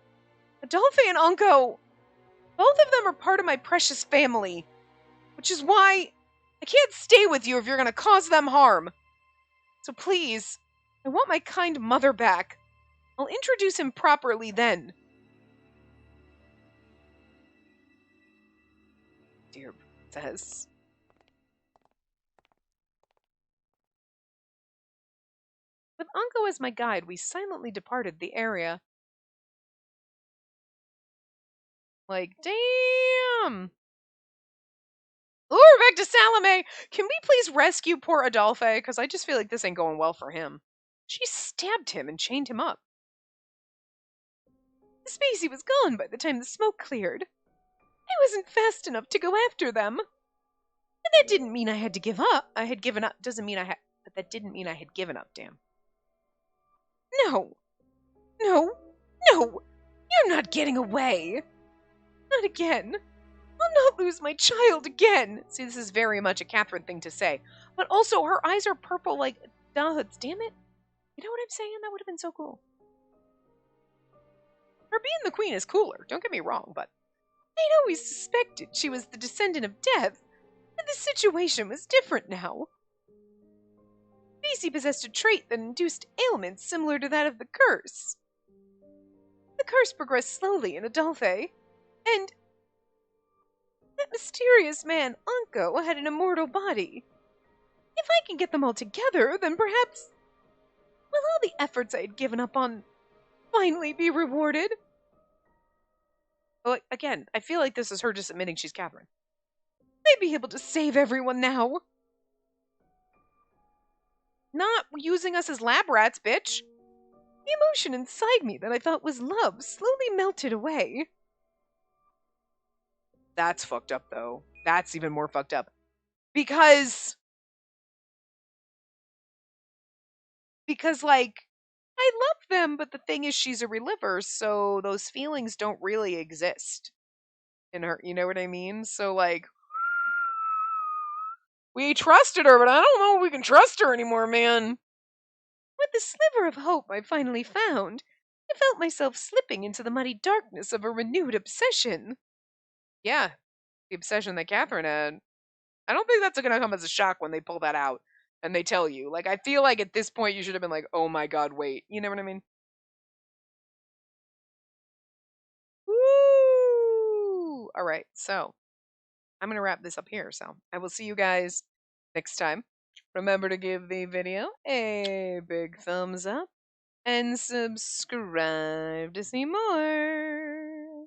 Adolphe and Anko... Both of them are part of my precious family. Which is why I can't stay with you if you're going to cause them harm. So please, I want my kind mother back. I'll introduce him properly then. Dear princess. With Anko as my guide, we silently departed the area. Like, damn. Ooh, we're back to Salome. Can we please rescue poor Adolphe? Because I just feel like this ain't going well for him. She stabbed him and chained him up. The Spacey was gone by the time the smoke cleared. I wasn't fast enough to go after them. And that didn't mean I had to give up. I had given up. Doesn't mean I had... But that didn't mean I had given up, damn. No. No. No. You're not getting away. Not again. I'll not lose my child again. See, this is very much a Catherine thing to say. But also, her eyes are purple like doves. Damn it. You know what I'm saying? That would have been so cool. Her being the queen is cooler. Don't get me wrong, but I'd always suspected she was the descendant of death. But the situation was different now. Spacey possessed a trait that induced ailments similar to that of the curse. The curse progressed slowly in Adolphe, and that mysterious man, Anko, had an immortal body. If I can get them all together, then perhaps... will all the efforts I had given up on finally be rewarded? Well, again, I feel like this is her just admitting she's Catherine. I'd be able to save everyone now. Not using us as lab rats, bitch. The emotion inside me that I thought was love slowly melted away. That's fucked up, though. That's even more fucked up. Because, like, I love them, but the thing is she's a reliver, so those feelings don't really exist in her, you know what I mean? So, like, we trusted her, but I don't know if we can trust her anymore, man. With the sliver of hope I finally found, I felt myself slipping into the muddy darkness of a renewed obsession. Yeah, the obsession that Catherine had. I don't think that's going to come as a shock when they pull that out and they tell you. Like, I feel like at this point you should have been like, oh my god, wait. You know what I mean? All right, so I'm going to wrap this up here. So I will see you guys next time. Remember to give the video a big thumbs up and subscribe to see more.